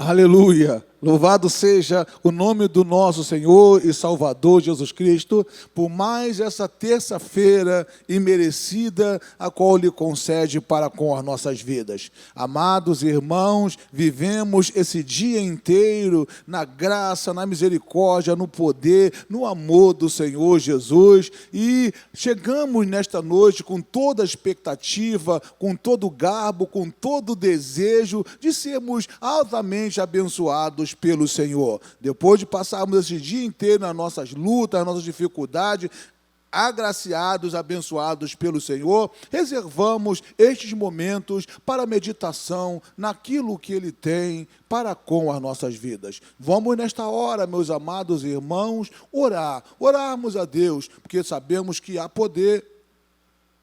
Aleluia! Louvado seja o nome do nosso Senhor e Salvador Jesus Cristo, por mais essa terça-feira imerecida, a qual Ele concede para com as nossas vidas. Amados irmãos, vivemos esse dia inteiro na graça, na misericórdia, no poder, no amor do Senhor Jesus, e chegamos nesta noite com toda a expectativa, com todo o garbo, com todo o desejo de sermos altamente abençoados pelo Senhor. Depois de passarmos esse dia inteiro nas nossas lutas, nas nossas dificuldades, agraciados, abençoados pelo Senhor, reservamos estes momentos para meditação naquilo que Ele tem para com as nossas vidas. Vamos nesta hora, meus amados irmãos, orarmos a Deus, porque sabemos que há poder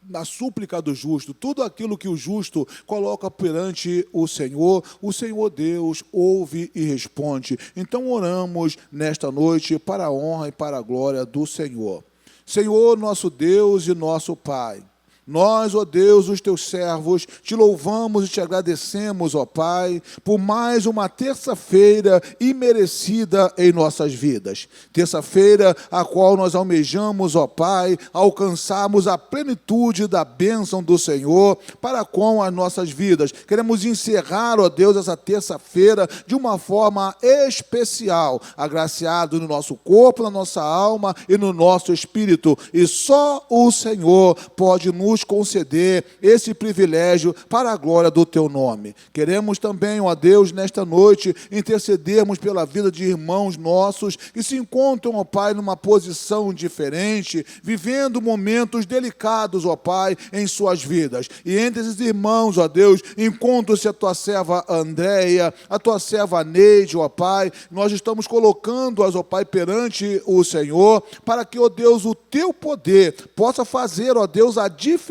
na súplica do justo. Tudo aquilo que o justo coloca perante o Senhor Deus ouve e responde. Então oramos nesta noite para a honra e para a glória do Senhor. Senhor, nosso Deus e nosso Pai, nós, ó Deus, os teus servos, te louvamos e te agradecemos, ó Pai, por mais uma terça-feira imerecida em nossas vidas. Terça-feira a qual nós almejamos, ó Pai, alcançarmos a plenitude da bênção do Senhor para com as nossas vidas. Queremos encerrar, ó Deus, essa terça-feira de uma forma especial, agraciado no nosso corpo, na nossa alma e no nosso espírito. E só o Senhor pode nos conceder esse privilégio para a glória do teu nome. Queremos também, ó Deus, nesta noite, intercedermos pela vida de irmãos nossos que se encontram, ó Pai, numa posição diferente, vivendo momentos delicados, ó Pai, em suas vidas. E entre esses irmãos, ó Deus, encontra-se a tua serva Andréia, a tua serva Neide, ó Pai. Nós estamos colocando-as, ó Pai, perante o Senhor, para que, ó Deus, o teu poder possa fazer, ó Deus, a diferença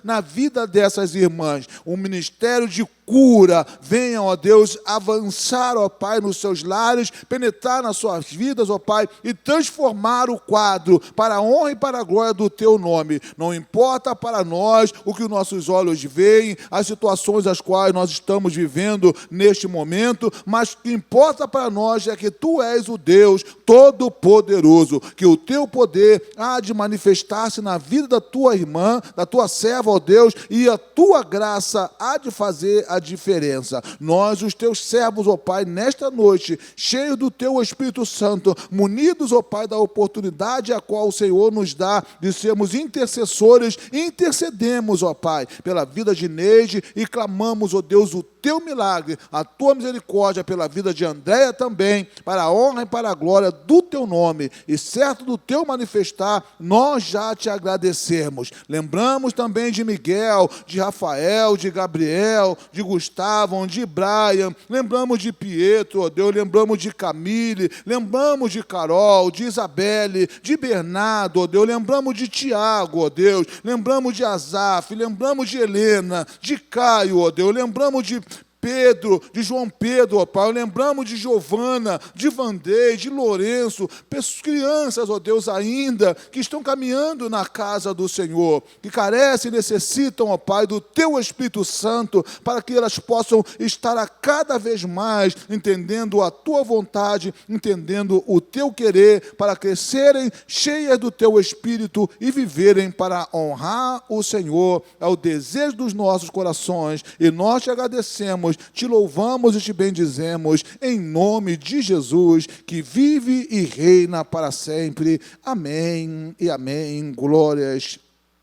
na vida dessas irmãs. Um ministério de cura venha, ó Deus, avançar, ó Pai, nos seus lares, penetrar nas suas vidas, ó Pai, e transformar o quadro para a honra e para a glória do teu nome. Não importa para nós o que os nossos olhos veem, as situações as quais nós estamos vivendo neste momento, mas o que importa para nós é que tu és o Deus Todo-Poderoso, que o teu poder há de manifestar-se na vida da tua irmã, da tua serva, ó Deus, e a tua graça há de fazer a diferença. Nós, os teus servos, ó Pai, nesta noite, cheios do teu Espírito Santo, munidos, ó Pai, da oportunidade a qual o Senhor nos dá de sermos intercessores, intercedemos, ó Pai, pela vida de Neide e clamamos, ó Deus, o teu milagre, a tua misericórdia pela vida de Andréia também, para a honra e para a glória do teu nome, e certo do teu manifestar, nós já te agradecemos. Lembramos também de Miguel, de Rafael, de Gabriel, de Gustavo, de Brian, lembramos de Pietro, ó Deus, lembramos de Camille, lembramos de Carol, de Isabelle, de Bernardo, ó Deus, lembramos de Tiago, ó Deus, lembramos de Azaf, lembramos de Helena, de Caio, ó Deus, lembramos de Pedro, de João Pedro, ó Pai, lembramos de Giovana, de Vandei, de Lourenço, crianças, ó Deus, ainda, que estão caminhando na casa do Senhor, que carecem e necessitam, ó Pai, do teu Espírito Santo, para que elas possam estar a cada vez mais entendendo a tua vontade, entendendo o teu querer, para crescerem cheias do teu Espírito e viverem para honrar o Senhor. É o desejo dos nossos corações, e nós te agradecemos, te louvamos e te bendizemos, em nome de Jesus, que vive e reina para sempre. Amém e amém. Glórias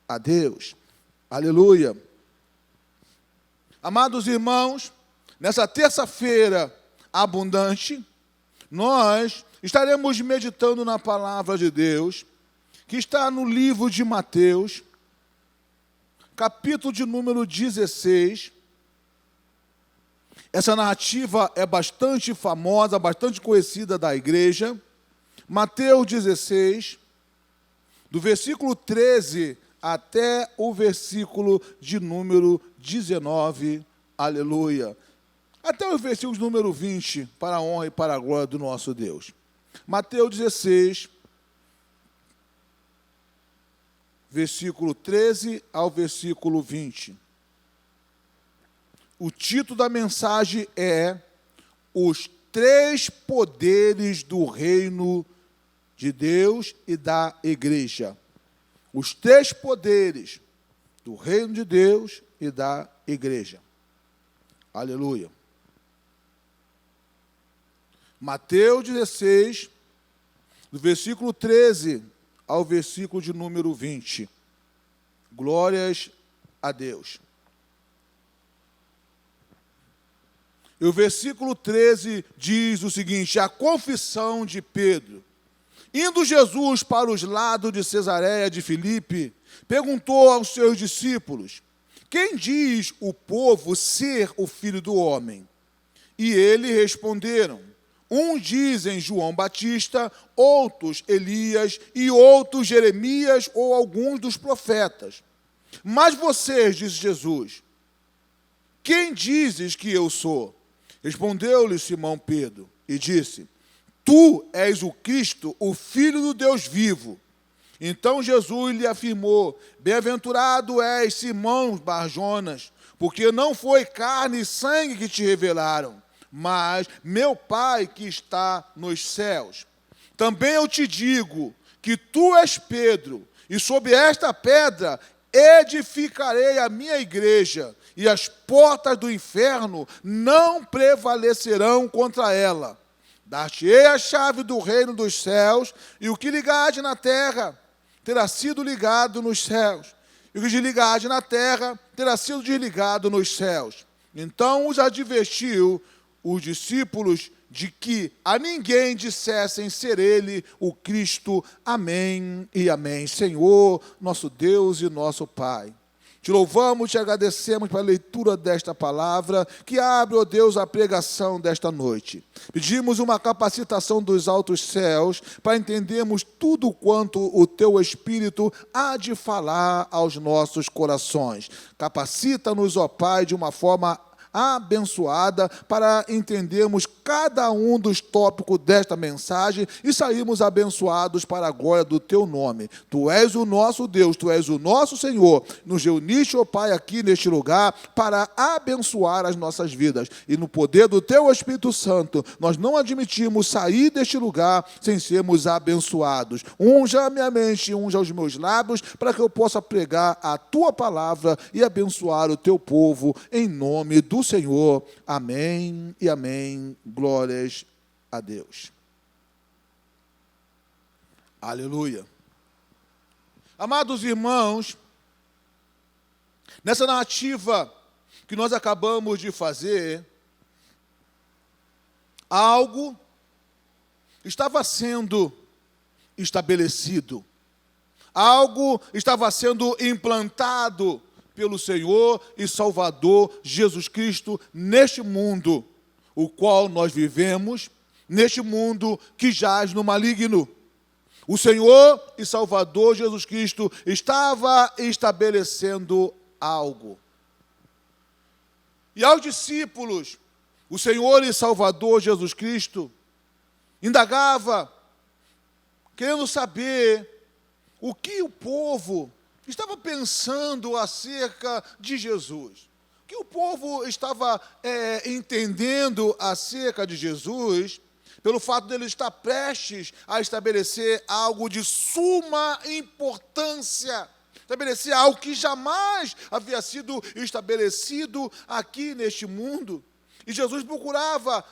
a Deus. Aleluia. Amados irmãos, nessa terça-feira abundante, nós estaremos meditando na palavra de Deus, que está no livro de Mateus, capítulo de número 16, Essa narrativa é bastante famosa, bastante conhecida da igreja. Mateus 16, do versículo 13 até o versículo de número 19, aleluia. Até o versículo número 20, para a honra e para a glória do nosso Deus. Mateus 16, versículo 13 ao versículo 20. O título da mensagem é os três poderes do reino de Deus e da igreja. Os três poderes do reino de Deus e da igreja. Aleluia. Mateus 16, do versículo 13 ao versículo de número 20. Glórias a Deus. E o versículo 13 diz o seguinte: a confissão de Pedro. Indo Jesus para os lados de Cesareia de Filipe, perguntou aos seus discípulos: quem diz o povo ser o Filho do Homem? E eles responderam: uns dizem João Batista, outros Elias e outros Jeremias ou alguns dos profetas. Mas vocês, disse Jesus, quem dizes que eu sou? Respondeu-lhe Simão Pedro e disse: tu és o Cristo, o Filho do Deus vivo. Então Jesus lhe afirmou: bem-aventurado és, Simão Bar-Jonas, porque não foi carne e sangue que te revelaram, mas meu Pai que está nos céus. Também eu te digo que tu és Pedro, e sobre esta pedra edificarei a minha igreja, e as portas do inferno não prevalecerão contra ela. Dar-te-ei a chave do reino dos céus, e o que ligares na terra terá sido ligado nos céus, e o que desligares na terra terá sido desligado nos céus. Então os advertiu os discípulos de que a ninguém dissessem ser ele o Cristo. Amém e amém. Senhor, nosso Deus e nosso Pai, te louvamos, te agradecemos pela leitura desta palavra, que abre, ó Deus, a pregação desta noite. Pedimos uma capacitação dos altos céus, para entendermos tudo quanto o Teu Espírito há de falar aos nossos corações. Capacita-nos, ó Pai, de uma forma abençoada, para entendermos cada um dos tópicos desta mensagem e sairmos abençoados para a glória do Teu nome. Tu és o nosso Deus, Tu és o nosso Senhor. Nos reuniste, ó Pai, aqui neste lugar para abençoar as nossas vidas. E no poder do Teu Espírito Santo, nós não admitimos sair deste lugar sem sermos abençoados. Unja a minha mente, unja os meus lábios, para que eu possa pregar a Tua palavra e abençoar o Teu povo, em nome do Senhor. Amém e amém. Glórias a Deus. Aleluia. Amados irmãos, nessa narrativa que nós acabamos de fazer, algo estava sendo estabelecido, algo estava sendo implantado pelo Senhor e Salvador Jesus Cristo neste mundo, o qual nós vivemos, neste mundo que jaz no maligno. O Senhor e Salvador Jesus Cristo estava estabelecendo algo. E aos discípulos, o Senhor e Salvador Jesus Cristo indagava, querendo saber o que o povo estava pensando acerca de Jesus. O que o povo estava entendendo acerca de Jesus, pelo fato dele estar prestes a estabelecer algo de suma importância, estabelecer algo que jamais havia sido estabelecido aqui neste mundo. E Jesus procurava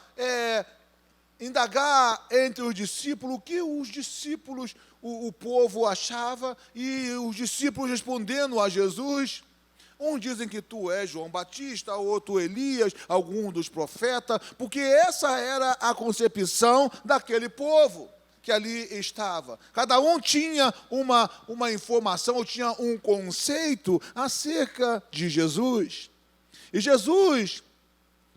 indagar entre os discípulos o que os discípulos, o povo achava, e os discípulos respondendo a Jesus. Uns dizem que tu és João Batista, outro Elias, algum dos profetas, porque essa era a concepção daquele povo que ali estava. Cada um tinha uma informação, ou tinha um conceito acerca de Jesus. E Jesus,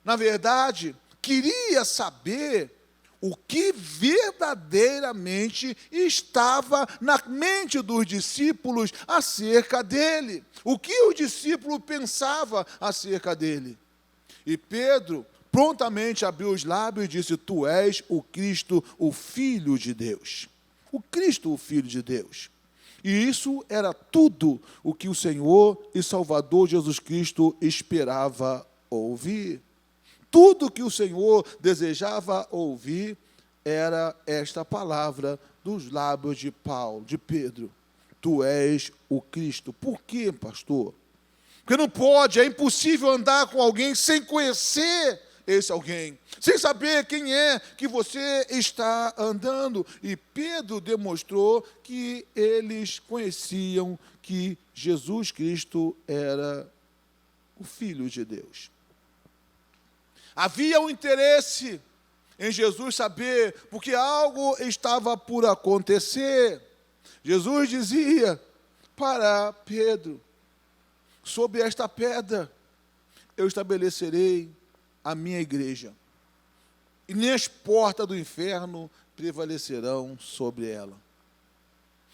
na verdade, queria saber o que verdadeiramente estava na mente dos discípulos acerca dele. O que o discípulo pensava acerca dele. E Pedro prontamente abriu os lábios e disse: tu és o Cristo, o Filho de Deus. O Cristo, o Filho de Deus. E isso era tudo o que o Senhor e Salvador Jesus Cristo esperava ouvir. Tudo que o Senhor desejava ouvir era esta palavra dos lábios de Paulo, de Pedro. Tu és o Cristo. Por quê, pastor? Porque não pode, é impossível andar com alguém sem conhecer esse alguém, sem saber quem é que você está andando. E Pedro demonstrou que eles conheciam que Jesus Cristo era o Filho de Deus. Havia um interesse em Jesus saber, porque algo estava por acontecer. Jesus dizia para Pedro: sobre esta pedra eu estabelecerei a minha igreja, e nem as portas do inferno prevalecerão sobre ela.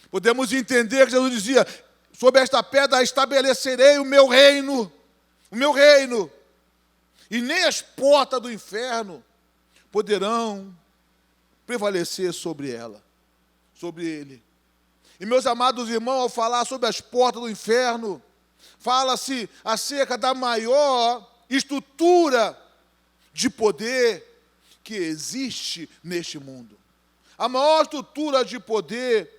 Podemos entender que Jesus dizia: sobre esta pedra estabelecerei o meu reino, e nem as portas do inferno poderão prevalecer sobre ela, sobre ele. E, meus amados irmãos, ao falar sobre as portas do inferno, fala-se acerca da maior estrutura de poder que existe neste mundo. A maior estrutura de poder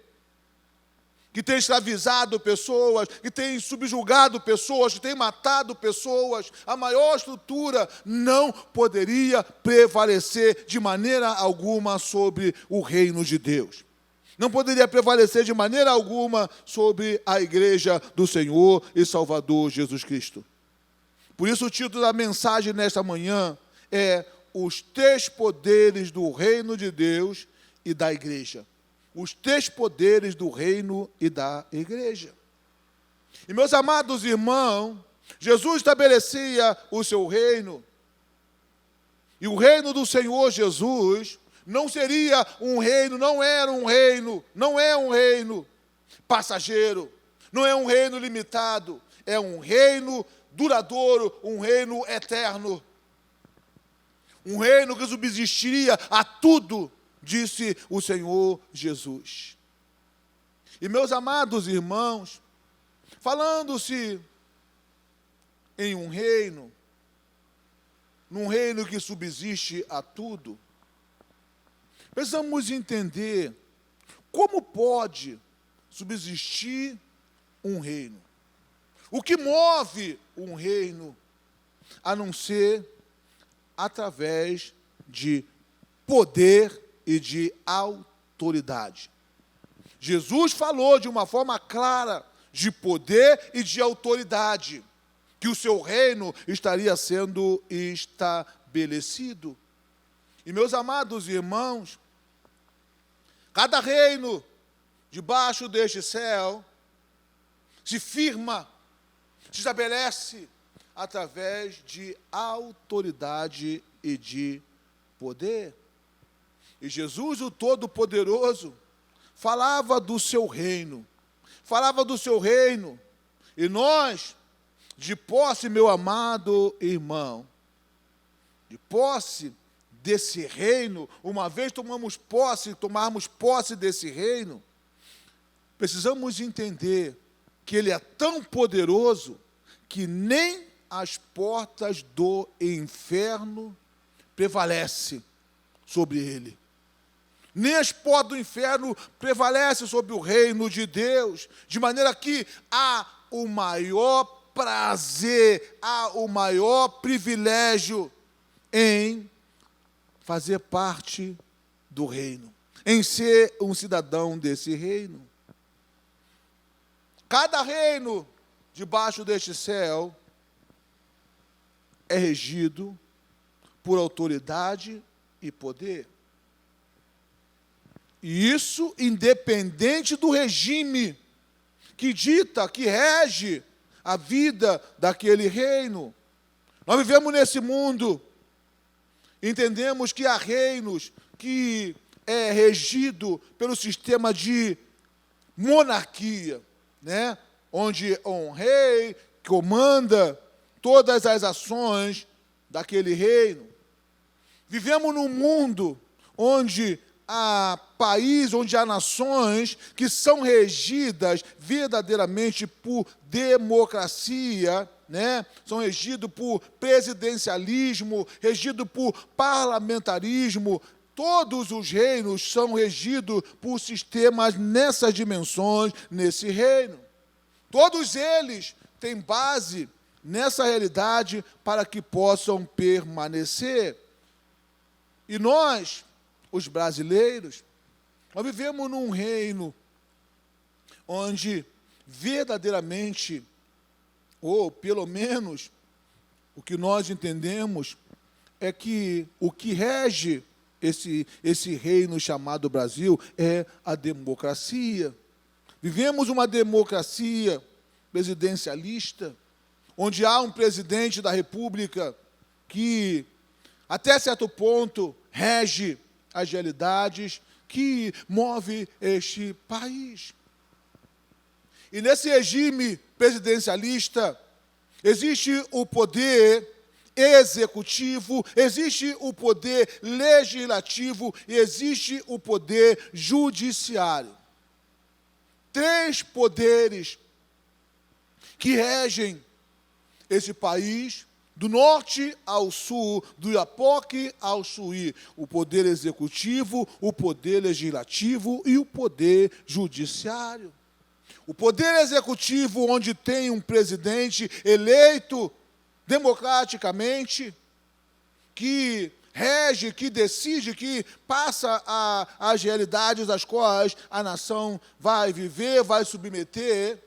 que tem escravizado pessoas, que tem subjugado pessoas, que tem matado pessoas, a maior estrutura não poderia prevalecer de maneira alguma sobre o reino de Deus. Não poderia prevalecer de maneira alguma sobre a igreja do Senhor e Salvador Jesus Cristo. Por isso o título da mensagem nesta manhã é Os Três Poderes do Reino de Deus e da Igreja. Os três poderes do reino e da igreja. E, meus amados irmãos, Jesus estabelecia o seu reino. E o reino do Senhor Jesus não seria um reino, não é um reino passageiro, não é um reino limitado, é um reino duradouro, um reino eterno. Um reino que subsistiria a tudo, disse o Senhor Jesus. E, meus amados irmãos, falando-se em um reino, num reino que subsiste a tudo, precisamos entender como pode subsistir um reino. O que move um reino, a não ser através de poder e de autoridade. Jesus falou de uma forma clara de poder e de autoridade, que o seu reino estaria sendo estabelecido. E, meus amados irmãos, cada reino debaixo deste céu se firma, se estabelece através de autoridade e de poder. E Jesus, o Todo-Poderoso, falava do seu reino. E nós, de posse, meu amado irmão, de posse desse reino, uma vez tomarmos posse desse reino, precisamos entender que ele é tão poderoso que nem as portas do inferno prevalecem sobre ele. Nem as portas do inferno prevalecem sobre o reino de Deus, de maneira que há o maior prazer, há o maior privilégio em fazer parte do reino, em ser um cidadão desse reino. Cada reino debaixo deste céu é regido por autoridade e poder. E isso independente do regime que dita, que rege a vida daquele reino. Nós vivemos nesse mundo, entendemos que há reinos que é regido pelo sistema de monarquia, né? Onde um rei comanda todas as ações daquele reino. Vivemos num mundo onde há países, onde há nações que são regidas verdadeiramente por democracia né? São regidos por presidencialismo, regidos por parlamentarismo. Todos os reinos são regidos por sistemas nessas dimensões, nesse reino. Todos eles têm base nessa realidade para que possam permanecer. E nós, os brasileiros, nós vivemos num reino onde verdadeiramente, ou pelo menos o que nós entendemos, é que o que rege esse reino chamado Brasil é a democracia. Vivemos uma democracia presidencialista, onde há um presidente da República que, até certo ponto, rege as realidades que move este país. E nesse regime presidencialista, existe o poder executivo, existe o poder legislativo e existe o poder judiciário. 3 poderes que regem esse país, do norte ao sul, do Iapoque ao Chuí: o poder executivo, o poder legislativo e o poder judiciário. O poder executivo, onde tem um presidente eleito democraticamente, que rege, que decide, que passa as realidades às quais a nação vai viver, vai submeter.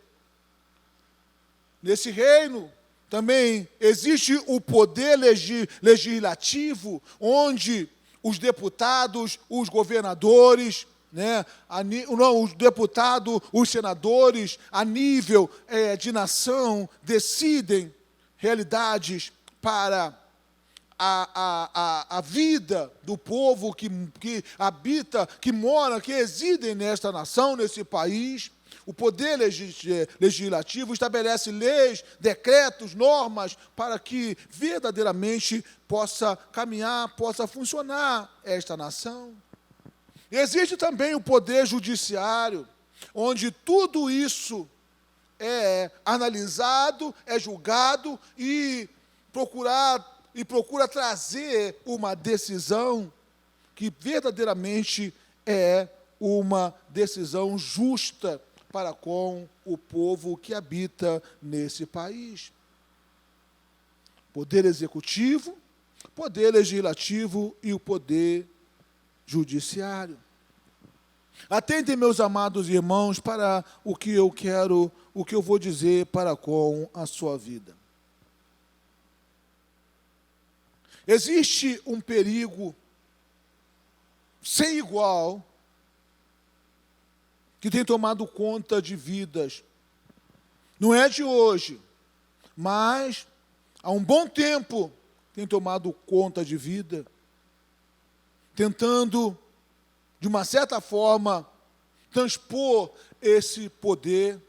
Nesse reino também existe o poder legislativo, onde os deputados, os governadores, né, os deputados, os senadores, a nível de nação, decidem realidades para a vida do povo que habita, que mora, que reside nesta nação, nesse país. O poder legislativo estabelece leis, decretos, normas, para que verdadeiramente possa caminhar, possa funcionar esta nação. Existe também o poder judiciário, onde tudo isso é analisado, é julgado e procura trazer uma decisão que verdadeiramente é uma decisão justa para com o povo que habita nesse país. Poder executivo, poder legislativo e o poder judiciário. Atentem, meus amados irmãos, para o que eu vou dizer para com a sua vida. Existe um perigo sem igual que tem tomado conta de vidas. Não é de hoje, mas há um bom tempo tem tomado conta de vida, tentando, de uma certa forma, transpor esse poder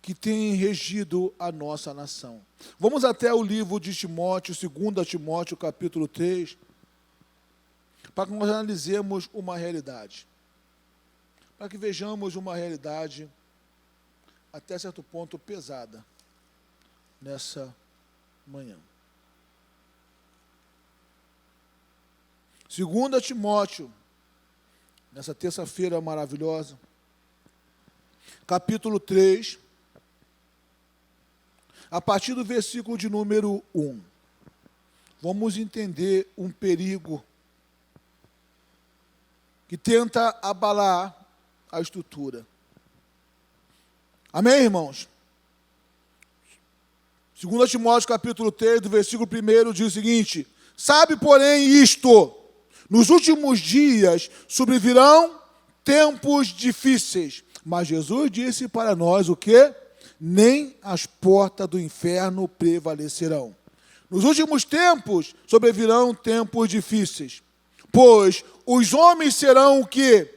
que tem regido a nossa nação. Vamos até o livro de Timóteo, 2 Timóteo, capítulo 3, para que nós analisemos uma realidade. Para que vejamos uma realidade, até certo ponto, pesada, nessa manhã. 2 Timóteo, nessa terça-feira maravilhosa, capítulo 3, a partir do versículo de número 1. Vamos entender um perigo que tenta abalar a estrutura. Amém, irmãos? 2 Timóteo, capítulo 3, do versículo 1, diz o seguinte: sabe, porém, isto: nos últimos dias sobrevirão tempos difíceis. Mas Jesus disse para nós o quê? Nem as portas do inferno prevalecerão. Nos últimos tempos sobrevirão tempos difíceis, pois os homens serão o quê?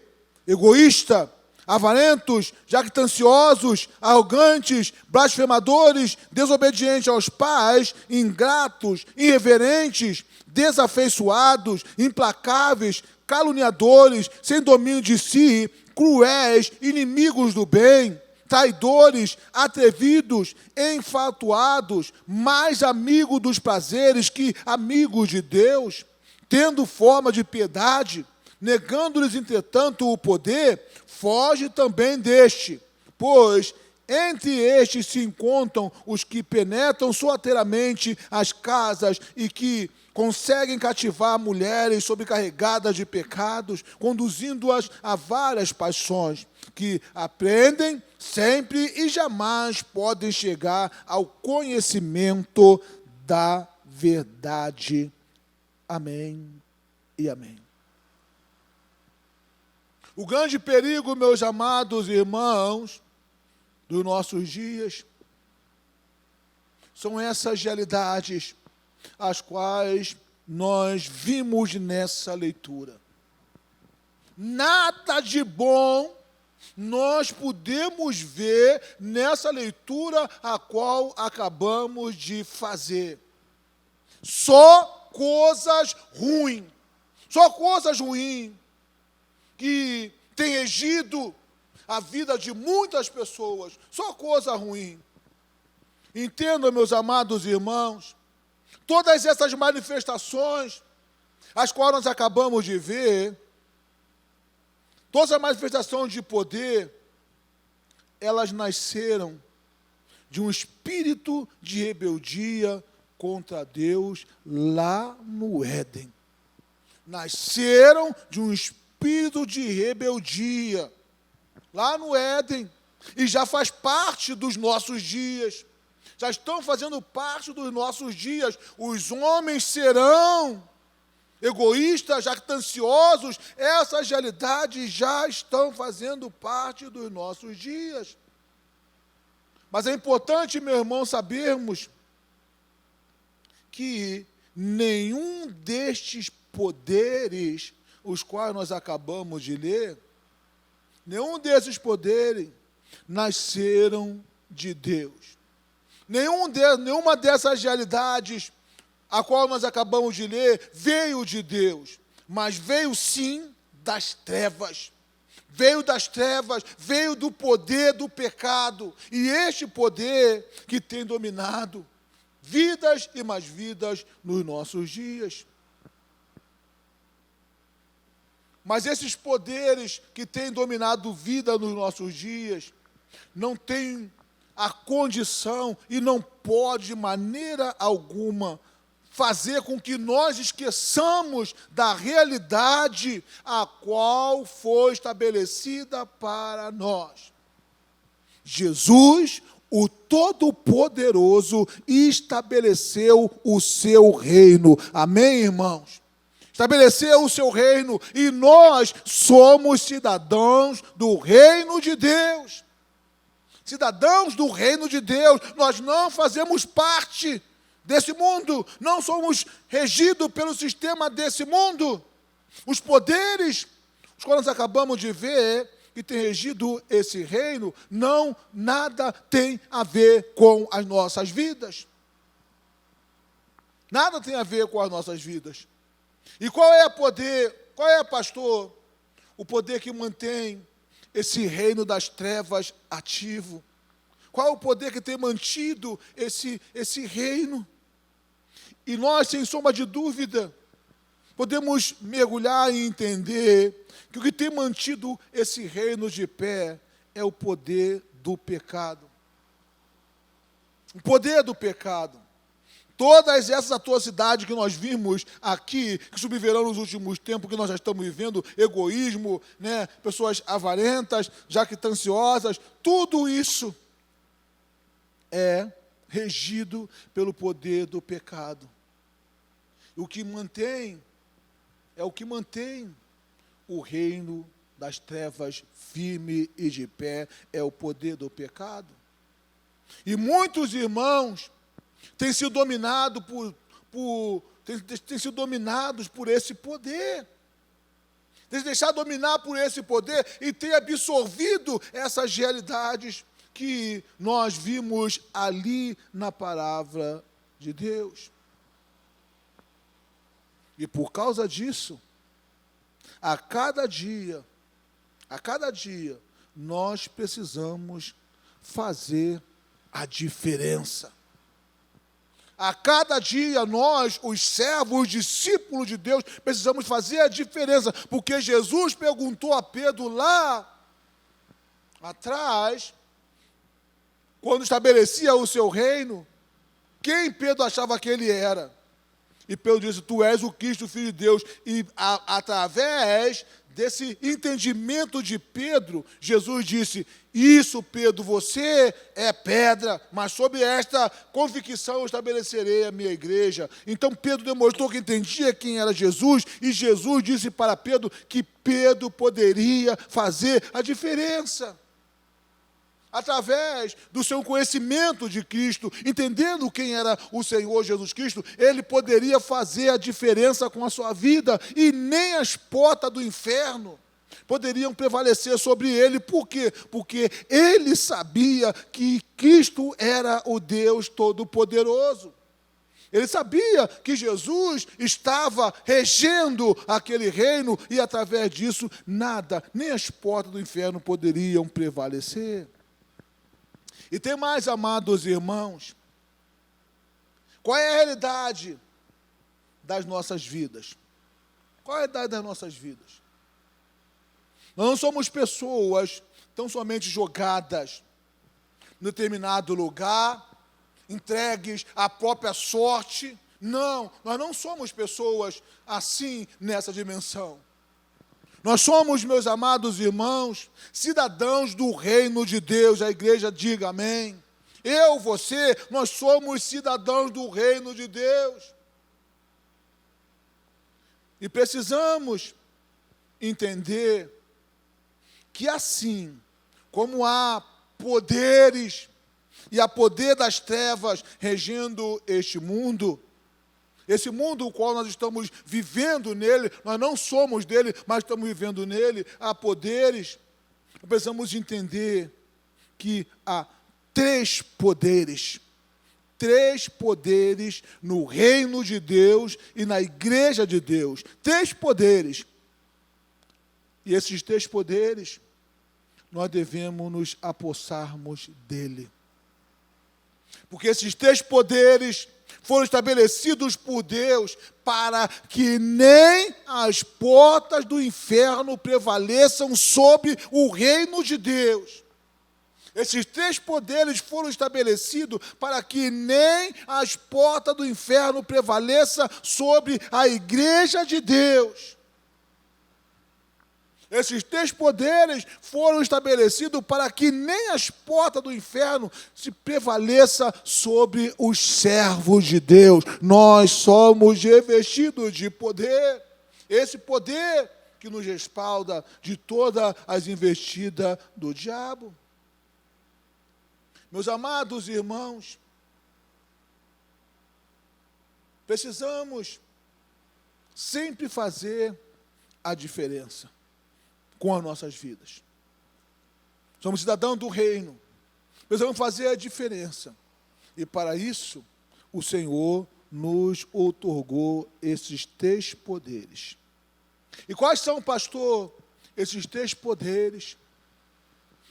Egoístas, avarentos, jactanciosos, arrogantes, blasfemadores, desobedientes aos pais, ingratos, irreverentes, desafeiçoados, implacáveis, caluniadores, sem domínio de si, cruéis, inimigos do bem, traidores, atrevidos, enfatuados, mais amigos dos prazeres que amigos de Deus, tendo forma de piedade, negando-lhes, entretanto, o poder, foge também deste, pois entre estes se encontram os que penetram sorrateiramente as casas e que conseguem cativar mulheres sobrecarregadas de pecados, conduzindo-as a várias paixões, que aprendem sempre e jamais podem chegar ao conhecimento da verdade. Amém e amém. O grande perigo, meus amados irmãos, dos nossos dias, são essas realidades as quais nós vimos nessa leitura. Nada de bom nós podemos ver nessa leitura a qual acabamos de fazer. Só coisas ruins. Só coisas ruins que têm regido a vida de muitas pessoas. Só coisa ruim. Entendam, meus amados irmãos, todas essas manifestações, as quais nós acabamos de ver, todas as manifestações de poder, elas nasceram de um espírito de rebeldia contra Deus lá no Éden. Nasceram de um espírito de rebeldia lá no Éden, e já faz parte dos nossos dias, já estão fazendo parte dos nossos dias. Os homens serão egoístas, jactanciosos, essas realidades já estão fazendo parte dos nossos dias. Mas é importante, meu irmão, sabermos que nenhum destes poderes, os quais nós acabamos de ler, nenhum desses poderes nasceram de Deus. Nenhuma dessas realidades a qual nós acabamos de ler veio de Deus, mas veio sim das trevas. Veio das trevas, veio do poder do pecado. E este poder que tem dominado vidas e mais vidas nos nossos dias. Mas esses poderes que têm dominado vida nos nossos dias não têm a condição e não pode de maneira alguma fazer com que nós esqueçamos da realidade a qual foi estabelecida para nós. Jesus, o Todo-Poderoso, estabeleceu o seu reino. Amém, irmãos? Estabeleceu o seu reino e nós somos cidadãos do reino de Deus. Cidadãos do reino de Deus, nós não fazemos parte desse mundo, não somos regidos pelo sistema desse mundo. Os poderes, os quais nós acabamos de ver, que tem regido esse reino, nada tem a ver com as nossas vidas. Nada tem a ver com as nossas vidas. E qual é pastor, o poder que mantém esse reino das trevas ativo? Qual é o poder que tem mantido esse reino? E nós, sem sombra de dúvida, podemos mergulhar e entender que o que tem mantido esse reino de pé é o poder do pecado. O poder do pecado. Todas essas atrocidades que nós vimos aqui, que subverão nos últimos tempos, que nós já estamos vivendo, egoísmo, pessoas avarentas, jactanciosas, tudo isso é regido pelo poder do pecado. O que mantém o reino das trevas firme e de pé é o poder do pecado. E muitos irmãos têm sido dominados por esse poder. Têm se deixado dominar por esse poder e têm absorvido essas realidades que nós vimos ali na palavra de Deus. E por causa disso, a cada dia, nós precisamos fazer a diferença. A cada dia nós, os servos, os discípulos de Deus, precisamos fazer a diferença, porque Jesus perguntou a Pedro lá atrás, quando estabelecia o seu reino, quem Pedro achava que ele era. E Pedro disse, tu és o Cristo, o Filho de Deus. E através desse entendimento de Pedro, Jesus disse, isso, Pedro, você é pedra, mas sobre esta convicção eu estabelecerei a minha igreja. Então Pedro demonstrou que entendia quem era Jesus, e Jesus disse para Pedro que Pedro poderia fazer a diferença. Através do seu conhecimento de Cristo, entendendo quem era o Senhor Jesus Cristo, ele poderia fazer a diferença com a sua vida, e nem as portas do inferno poderiam prevalecer sobre ele. Por quê? Porque ele sabia que Cristo era o Deus Todo-Poderoso. Ele sabia que Jesus estava regendo aquele reino, e através disso, nada, nem as portas do inferno poderiam prevalecer. E tem mais, amados irmãos, qual é a realidade das nossas vidas? Qual é a realidade das nossas vidas? Nós não somos pessoas tão somente jogadas em determinado lugar, entregues à própria sorte. Não, nós não somos pessoas assim nessa dimensão. Nós somos, meus amados irmãos, cidadãos do reino de Deus. A igreja diga amém. Eu, você, nós somos cidadãos do reino de Deus. E precisamos entender que assim como há poderes, e há poder das trevas regendo este mundo, esse mundo o qual nós estamos vivendo nele, nós não somos dele, mas estamos vivendo nele, há poderes. Precisamos entender que há três poderes no reino de Deus e na igreja de Deus. Três poderes. E esses três poderes, nós devemos nos apossarmos dele. Porque esses três poderes foram estabelecidos por Deus para que nem as portas do inferno prevaleçam sobre o reino de Deus. Esses três poderes foram estabelecidos para que nem as portas do inferno prevaleçam sobre a igreja de Deus. Esses três poderes foram estabelecidos para que nem as portas do inferno se prevaleçam sobre os servos de Deus. Nós somos revestidos de poder. Esse poder que nos respalda de todas as investidas do diabo. Meus amados irmãos, precisamos sempre fazer a diferença com as nossas vidas. Somos cidadãos do reino. Precisamos fazer a diferença. E para isso, o Senhor nos outorgou esses três poderes. E quais são, pastor, esses três poderes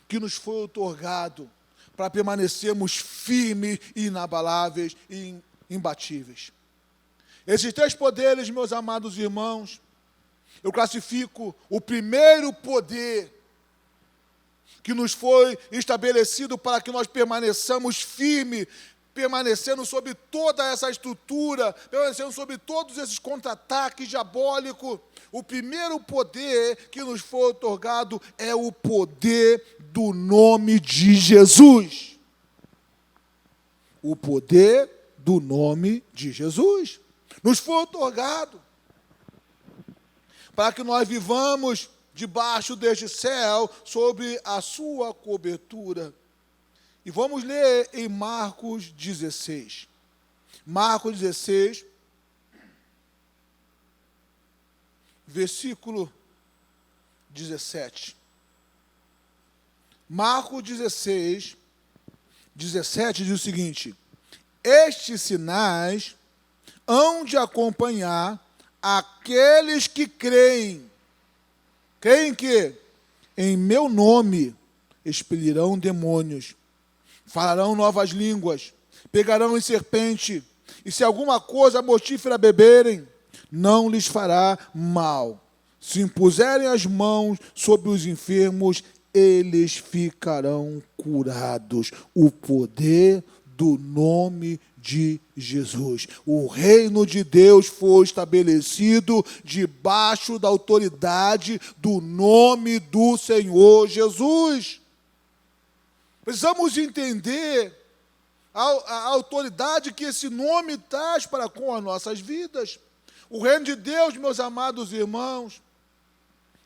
que nos foi outorgado para permanecermos firmes, inabaláveis e imbatíveis? Esses três poderes, meus amados irmãos, eu classifico o primeiro poder que nos foi estabelecido para que nós permaneçamos firmes, permanecendo sobre toda essa estrutura, permanecendo sobre todos esses contra-ataques diabólicos. O primeiro poder que nos foi otorgado é o poder do nome de Jesus. O poder do nome de Jesus nos foi otorgado para que nós vivamos debaixo deste céu, sobre a sua cobertura. E vamos ler em Marcos 16. Marcos 16, versículo 17. Marcos 16, 17 diz o seguinte: estes sinais hão de acompanhar aqueles que creem. Creem que em meu nome expelirão demônios, falarão novas línguas, pegarão em serpente, e se alguma coisa mortífera beberem, não lhes fará mal. Se impuserem as mãos sobre os enfermos, eles ficarão curados. O poder do nome de Jesus. O reino de Deus foi estabelecido debaixo da autoridade do nome do Senhor Jesus. Precisamos entender a autoridade que esse nome traz para com as nossas vidas. O reino de Deus, meus amados irmãos,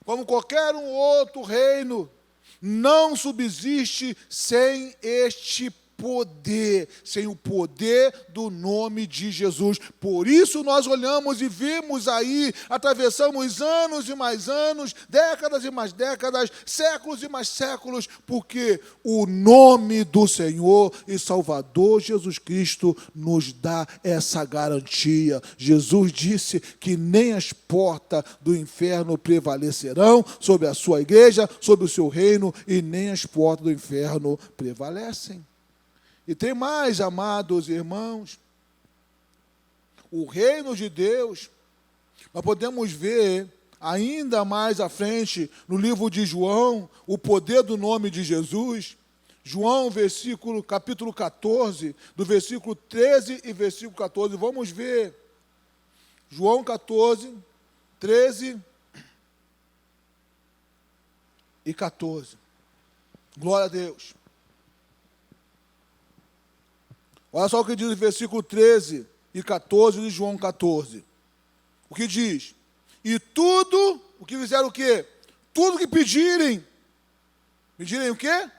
como qualquer um outro reino, não subsiste sem este poder, sem o poder do nome de Jesus. Por isso nós olhamos e vimos aí, atravessamos anos e mais anos, décadas e mais décadas, séculos e mais séculos, porque o nome do Senhor e Salvador Jesus Cristo nos dá essa garantia. Jesus disse que nem as portas do inferno prevalecerão sobre a sua igreja, sobre o seu reino, e nem as portas do inferno prevalecem. E tem mais, amados irmãos, o reino de Deus, nós podemos ver ainda mais à frente, no livro de João, o poder do nome de Jesus. João, capítulo 14, do versículo 13 e versículo 14, vamos ver. João 14, 13 e 14. Glória a Deus. Olha só o que diz o versículo 13 e 14 de João 14. O que diz? E tudo, o que fizeram o quê? Tudo que pedirem. Pedirem o quê?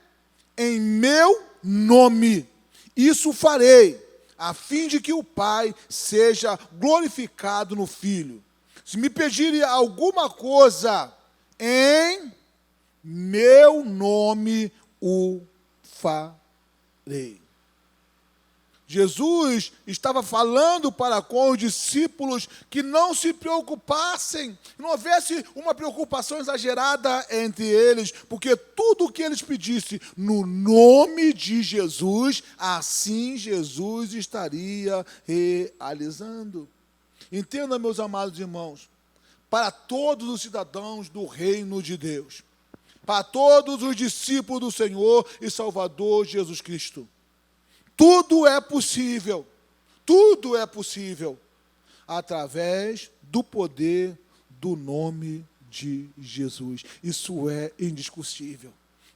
Em meu nome. Isso farei, a fim de que o Pai seja glorificado no Filho. Se me pedirem alguma coisa em meu nome, o farei. Jesus estava falando para com os discípulos que não se preocupassem, não houvesse uma preocupação exagerada entre eles, porque tudo o que eles pedissem no nome de Jesus, assim Jesus estaria realizando. Entenda, meus amados irmãos, para todos os cidadãos do reino de Deus, para todos os discípulos do Senhor e Salvador Jesus Cristo, tudo é possível através do poder do nome de Jesus. Isso é indiscutível.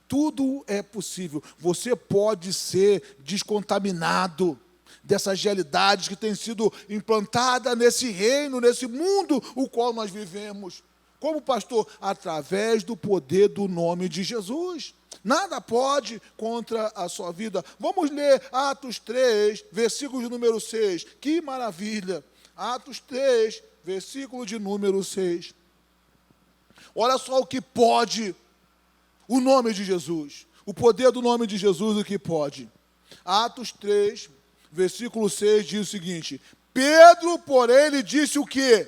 Tudo é possível. Você pode ser descontaminado dessas realidades que têm sido implantadas nesse reino, nesse mundo o qual nós vivemos. Como pastor? Através do poder do nome de Jesus. Nada pode contra a sua vida. Vamos ler Atos 3, versículo de número 6. Que maravilha! Atos 3, versículo de número 6. Olha só o que pode o nome de Jesus. O poder do nome de Jesus, o que pode. Atos 3, versículo 6 diz o seguinte: Pedro, porém, lhe disse o quê?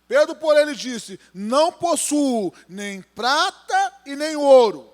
Pedro, porém, lhe disse: não possuo nem prata e nem ouro,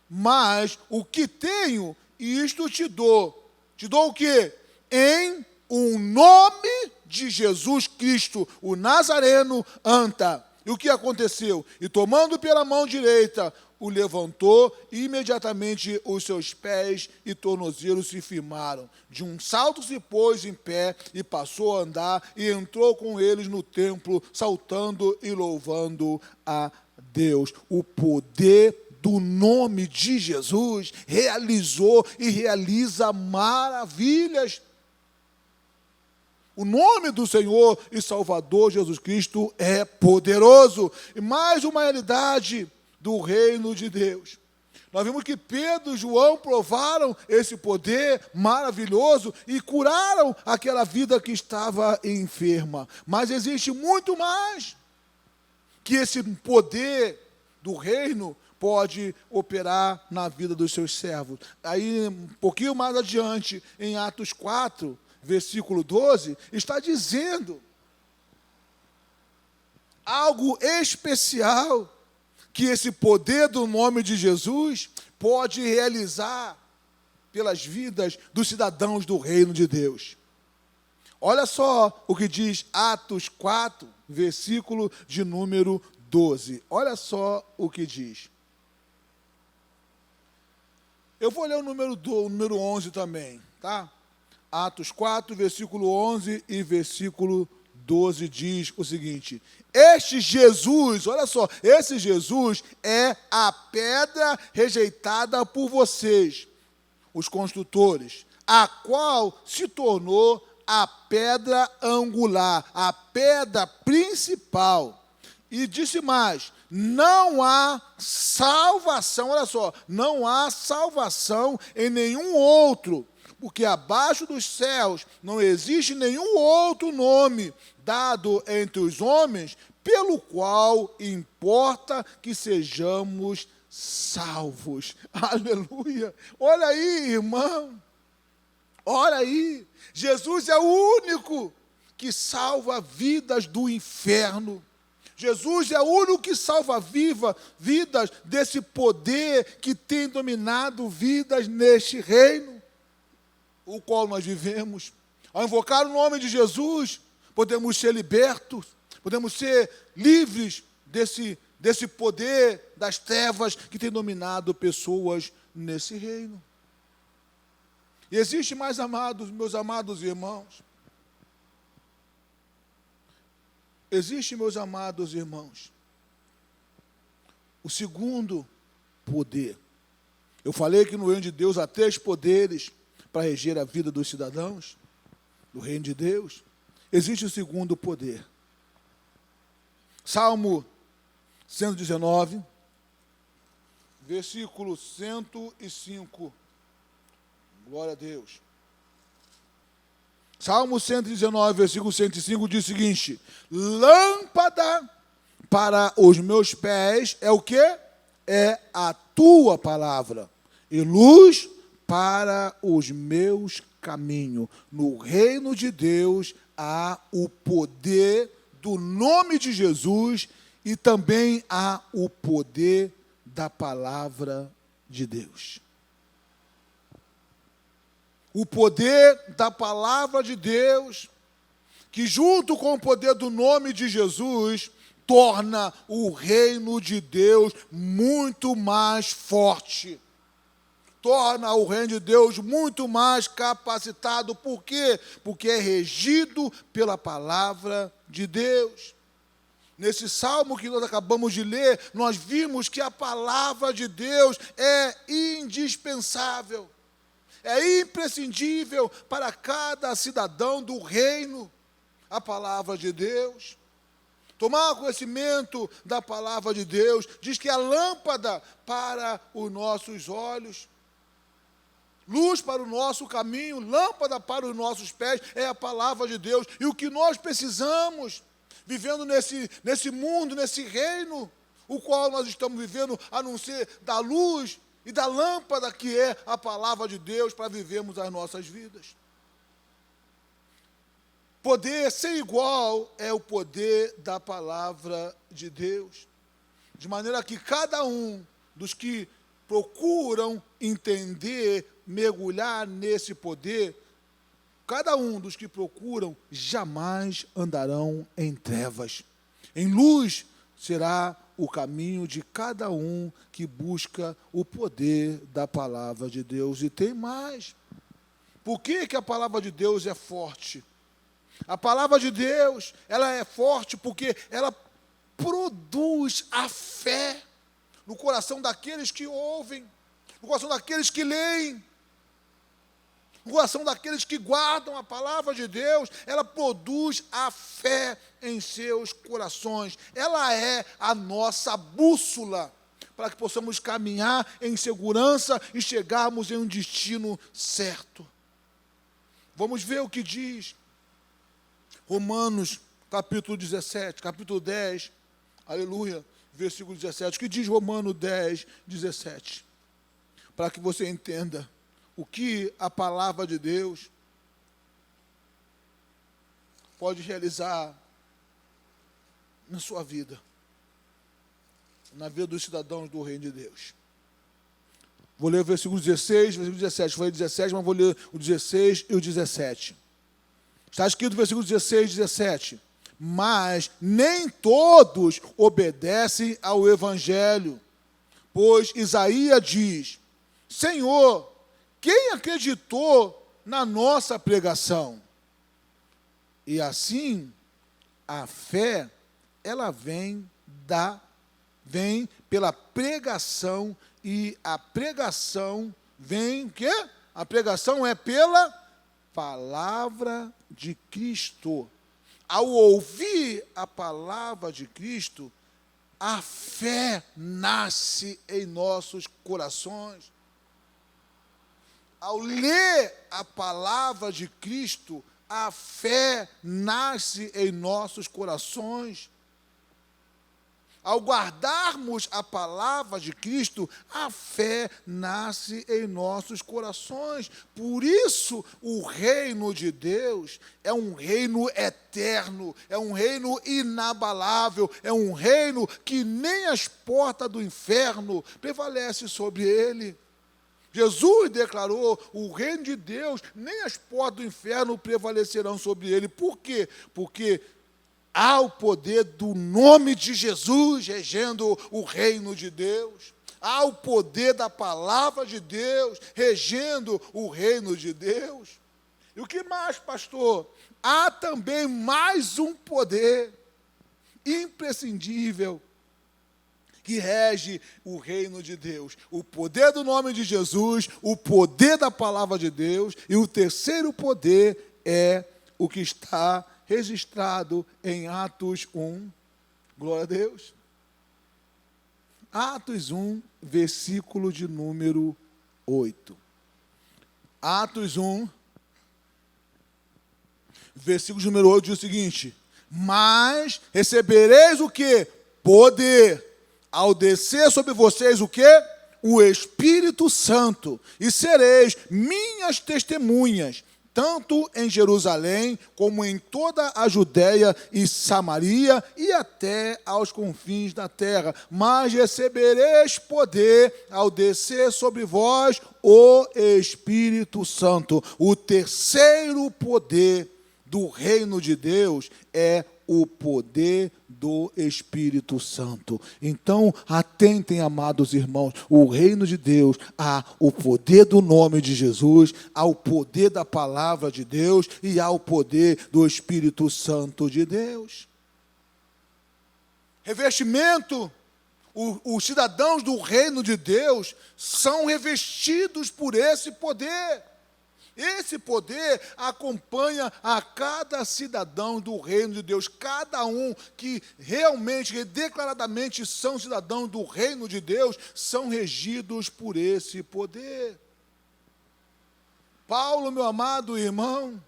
mas o que tenho, isto te dou. Te dou o quê? Em o nome de Jesus Cristo, o Nazareno, anda. E o que aconteceu? E tomando pela mão direita, o levantou, e imediatamente os seus pés e tornozelos se firmaram. De um salto se pôs em pé e passou a andar, e entrou com eles no templo, saltando e louvando a Deus. O poder do nome de Jesus realizou e realiza maravilhas. O nome do Senhor e Salvador Jesus Cristo é poderoso. E mais uma realidade do reino de Deus. Nós vimos que Pedro e João provaram esse poder maravilhoso e curaram aquela vida que estava enferma. Mas existe muito mais que esse poder do reino pode operar na vida dos seus servos. Aí, um pouquinho mais adiante, em Atos 4, versículo 12, está dizendo algo especial que esse poder do nome de Jesus pode realizar pelas vidas dos cidadãos do reino de Deus. Olha só o que diz Atos 4, versículo de número 12. Olha só o que diz. Eu vou ler o número 11 também, tá? Atos 4, versículo 11 e versículo 12 diz o seguinte: este Jesus, olha só, esse Jesus é a pedra rejeitada por vocês, os construtores, a qual se tornou a pedra angular, a pedra principal. E disse mais: não há salvação, olha só, não há salvação em nenhum outro, porque abaixo dos céus não existe nenhum outro nome dado entre os homens, pelo qual importa que sejamos salvos. Aleluia! Olha aí, irmão. Olha aí, Jesus é o único que salva vidas do inferno. Jesus é o único que salva vidas desse poder que tem dominado vidas neste reino, o qual nós vivemos. Ao invocar o nome de Jesus, podemos ser libertos, podemos ser livres desse poder das trevas que tem dominado pessoas nesse reino. E existe mais, meus amados irmãos. Existe, meus amados irmãos, o segundo poder. Eu falei que no reino de Deus há 3 poderes para reger a vida dos cidadãos do reino de Deus. Existe o segundo poder. Salmo 119, versículo 105. Glória a Deus. Salmo 119, versículo 105 diz o seguinte: lâmpada para os meus pés é o quê? É a tua palavra, e luz para os meus caminhos. No reino de Deus há o poder do nome de Jesus e também há o poder da palavra de Deus. O poder da palavra de Deus, que junto com o poder do nome de Jesus, torna o reino de Deus muito mais forte. Torna o reino de Deus muito mais capacitado. Por quê? Porque é regido pela palavra de Deus. Nesse salmo que nós acabamos de ler, nós vimos que a palavra de Deus é indispensável. É imprescindível para cada cidadão do reino, a palavra de Deus. Tomar conhecimento da palavra de Deus diz que é a lâmpada para os nossos olhos, luz para o nosso caminho, lâmpada para os nossos pés, é a palavra de Deus. E o que nós precisamos, vivendo nesse mundo, nesse reino, o qual nós estamos vivendo, a não ser da luz e da lâmpada que é a palavra de Deus para vivermos as nossas vidas. Poder sem igual é o poder da palavra de Deus. De maneira que cada um dos que procuram entender, mergulhar nesse poder, cada um dos que procuram jamais andarão em trevas. Em luz será o caminho de cada um que busca o poder da palavra de Deus. E tem mais. Por que a palavra de Deus é forte? A palavra de Deus, ela é forte porque ela produz a fé no coração daqueles que ouvem, no coração daqueles que leem, no coração daqueles que guardam a palavra de Deus. Ela produz a fé em seus corações. Ela é a nossa bússola para que possamos caminhar em segurança e chegarmos em um destino certo. Vamos ver o que diz Romanos, capítulo 17, capítulo 10, aleluia, versículo 17. O que diz Romanos 10, 17? Para que você entenda o que a palavra de Deus pode realizar na sua vida, na vida dos cidadãos do reino de Deus. Vou ler o versículo 16, versículo 17. Falei 17, mas vou ler o 16 e o 17. Está escrito no versículo 16 e 17. Mas nem todos obedecem ao Evangelho. Pois Isaías diz: Senhor, quem acreditou na nossa pregação? E assim, a fé, ela vem pela pregação, e a pregação vem o quê? A pregação é pela palavra de Cristo. Ao ouvir a palavra de Cristo, a fé nasce em nossos corações. Ao ler a palavra de Cristo, a fé nasce em nossos corações. Ao guardarmos a palavra de Cristo, a fé nasce em nossos corações. Por isso, o reino de Deus é um reino eterno, é um reino inabalável, é um reino que nem as portas do inferno prevalecem sobre ele. Jesus declarou: o reino de Deus, nem as portas do inferno prevalecerão sobre ele. Por quê? Porque há o poder do nome de Jesus regendo o reino de Deus. Há o poder da palavra de Deus regendo o reino de Deus. E o que mais, pastor? Há também mais um poder imprescindível que rege o reino de Deus. O poder do nome de Jesus, o poder da palavra de Deus, e o terceiro poder é o que está registrado em Atos 1, glória a Deus. Atos 1, versículo de número 8. Atos 1, versículo de número 8 diz o seguinte: mas recebereis o quê? Poder, ao descer sobre vocês o quê? O Espírito Santo, e sereis minhas testemunhas, tanto em Jerusalém, como em toda a Judéia e Samaria, e até aos confins da terra. Mas recebereis poder ao descer sobre vós o Espírito Santo. O terceiro poder do reino de Deus é o poder do Espírito Santo. Então, atentem, amados irmãos, o reino de Deus, há o poder do nome de Jesus, há o poder da palavra de Deus e há o poder do Espírito Santo de Deus. Revestimento, os cidadãos do reino de Deus são revestidos por esse poder. Esse poder acompanha a cada cidadão do reino de Deus. Cada um que realmente, declaradamente são cidadãos do reino de Deus, são regidos por esse poder. Paulo, meu amado irmão,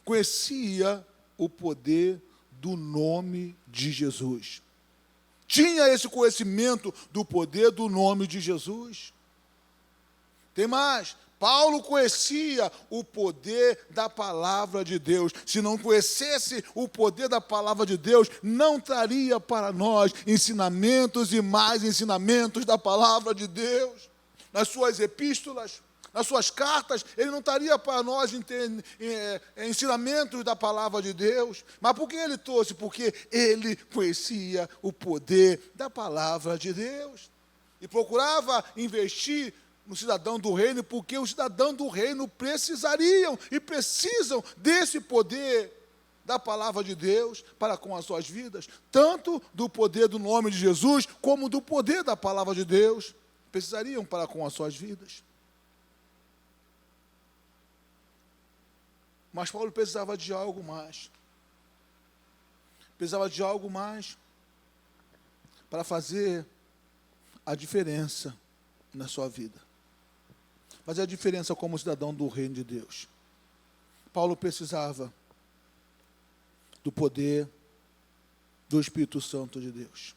conhecia o poder do nome de Jesus. Tinha esse conhecimento do poder do nome de Jesus. Tem mais. Paulo conhecia o poder da palavra de Deus. Se não conhecesse o poder da palavra de Deus, não traria para nós ensinamentos e mais ensinamentos da palavra de Deus. Nas suas epístolas, nas suas cartas, ele não traria para nós ensinamentos da palavra de Deus. Mas por que ele trouxe? Porque ele conhecia o poder da palavra de Deus. E procurava investir no cidadão do reino, porque os cidadãos do reino precisariam e precisam desse poder da palavra de Deus para com as suas vidas, tanto do poder do nome de Jesus, como do poder da palavra de Deus, precisariam para com as suas vidas. Mas Paulo precisava de algo mais. Precisava de algo mais para fazer a diferença na sua vida. Fazer a diferença como cidadão do reino de Deus. Paulo precisava do poder do Espírito Santo de Deus.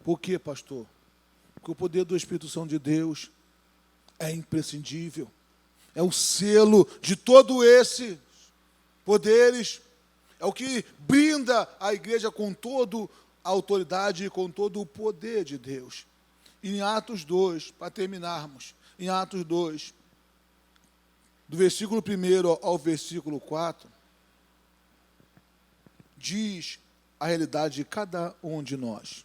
Por quê, pastor? Porque o poder do Espírito Santo de Deus é imprescindível. É o selo de todos esses poderes. É o que brinda a igreja com toda a autoridade e com todo o poder de Deus. Em Atos 2, para terminarmos, em Atos 2, do versículo 1 ao versículo 4, diz a realidade de cada um de nós,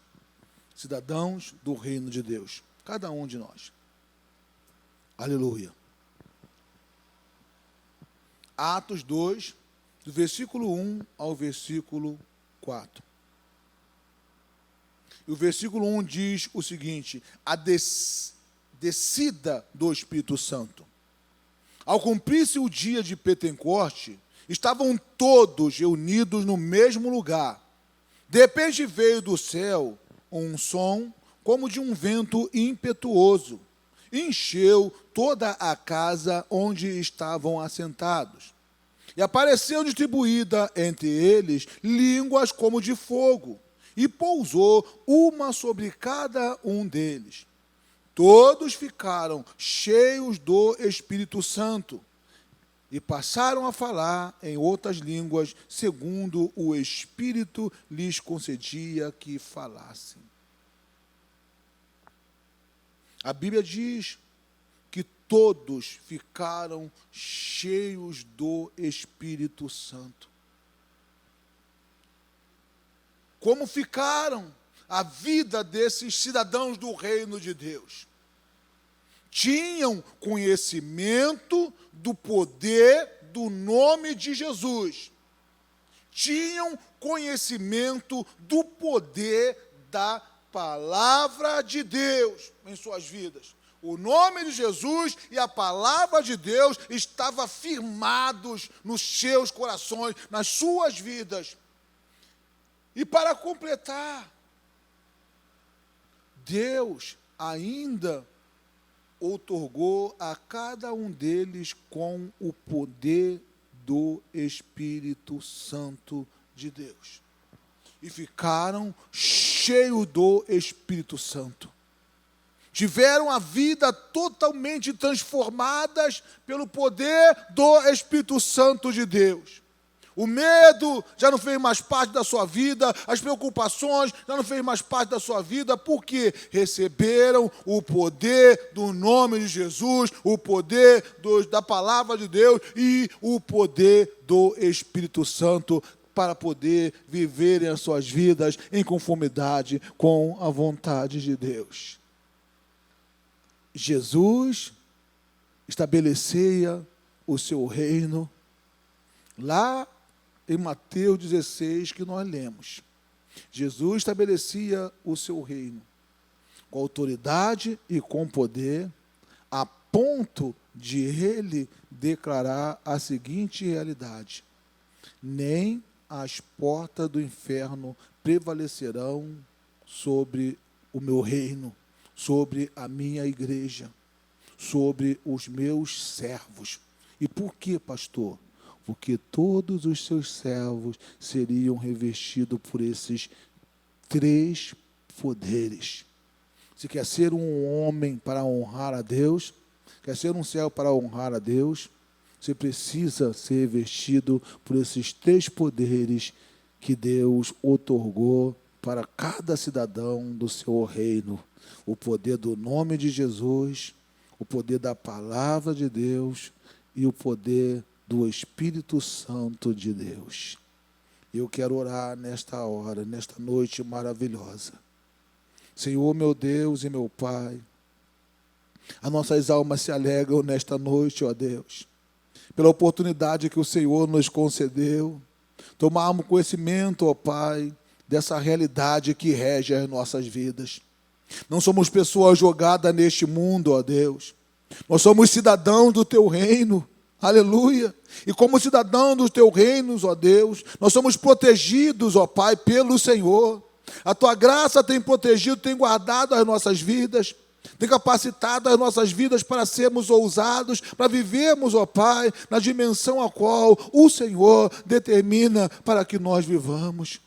cidadãos do reino de Deus, cada um de nós. Aleluia. Atos 2, do versículo 1 ao versículo 4. E o versículo 1 diz o seguinte: a descida do Espírito Santo. Ao cumprir-se o dia de Pentecoste, estavam todos reunidos no mesmo lugar. De repente veio do céu um som como de um vento impetuoso. Encheu toda a casa onde estavam assentados. E apareceu distribuída entre eles línguas como de fogo, e pousou uma sobre cada um deles. Todos ficaram cheios do Espírito Santo e passaram a falar em outras línguas, segundo o Espírito lhes concedia que falassem. A Bíblia diz que todos ficaram cheios do Espírito Santo. Como ficaram a vida desses cidadãos do reino de Deus? Tinham conhecimento do poder do nome de Jesus. Tinham conhecimento do poder da palavra de Deus em suas vidas. O nome de Jesus e a palavra de Deus estavam firmados nos seus corações, nas suas vidas. E para completar, Deus ainda outorgou a cada um deles com o poder do Espírito Santo de Deus. E ficaram cheios do Espírito Santo. Tiveram a vida totalmente transformadas pelo poder do Espírito Santo de Deus. O medo já não fez mais parte da sua vida, as preocupações já não fez mais parte da sua vida, porque receberam o poder do nome de Jesus, o poder da palavra de Deus e o poder do Espírito Santo para poder viverem as suas vidas em conformidade com a vontade de Deus. Jesus estabelecia o seu reino lá em Mateus 16, que nós lemos. Jesus estabelecia o seu reino com autoridade e com poder, a ponto de ele declarar a seguinte realidade: nem as portas do inferno prevalecerão sobre o meu reino, sobre a minha igreja, sobre os meus servos. E por quê, pastor? Porque todos os seus servos seriam revestidos por esses 3 poderes. Se quer ser um homem para honrar a Deus, quer ser um servo para honrar a Deus, você precisa ser revestido por esses 3 poderes que Deus outorgou para cada cidadão do seu reino. O poder do nome de Jesus, o poder da palavra de Deus e o poder do Espírito Santo de Deus. Eu quero orar nesta hora, nesta noite maravilhosa. Senhor, meu Deus e meu Pai, as nossas almas se alegram nesta noite, ó Deus, pela oportunidade que o Senhor nos concedeu, tomarmos conhecimento, ó Pai, dessa realidade que rege as nossas vidas. Não somos pessoas jogadas neste mundo, ó Deus. Nós somos cidadãos do Teu reino. Aleluia. E como cidadão dos Teus reinos, ó Deus, nós somos protegidos, ó Pai, pelo Senhor. A Tua graça tem protegido, tem guardado as nossas vidas, tem capacitado as nossas vidas para sermos ousados, para vivermos, ó Pai, na dimensão a qual o Senhor determina para que nós vivamos.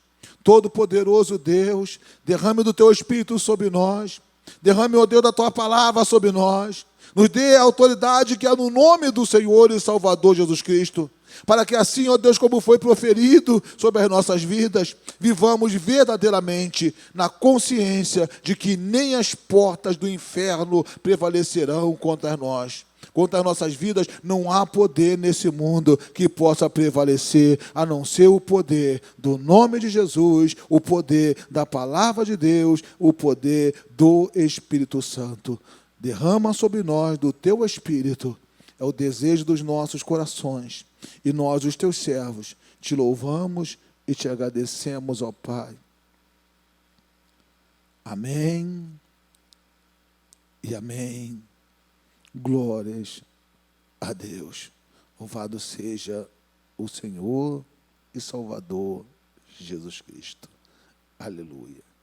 Todo-Poderoso Deus, derrame do Teu Espírito sobre nós, derrame, ó Deus, da Tua palavra sobre nós. Nos dê a autoridade que há no nome do Senhor e Salvador Jesus Cristo. para que assim, ó Deus, como foi proferido sobre as nossas vidas, vivamos verdadeiramente na consciência de que nem as portas do inferno prevalecerão contra nós. Contra as nossas vidas, não há poder nesse mundo que possa prevalecer, a não ser o poder do nome de Jesus, o poder da palavra de Deus, o poder do Espírito Santo. Derrama sobre nós do teu Espírito, é o desejo dos nossos corações. E nós, os teus servos, te louvamos e te agradecemos, ó Pai. Amém e amém. Glórias a Deus. Louvado seja o Senhor e Salvador Jesus Cristo. Aleluia.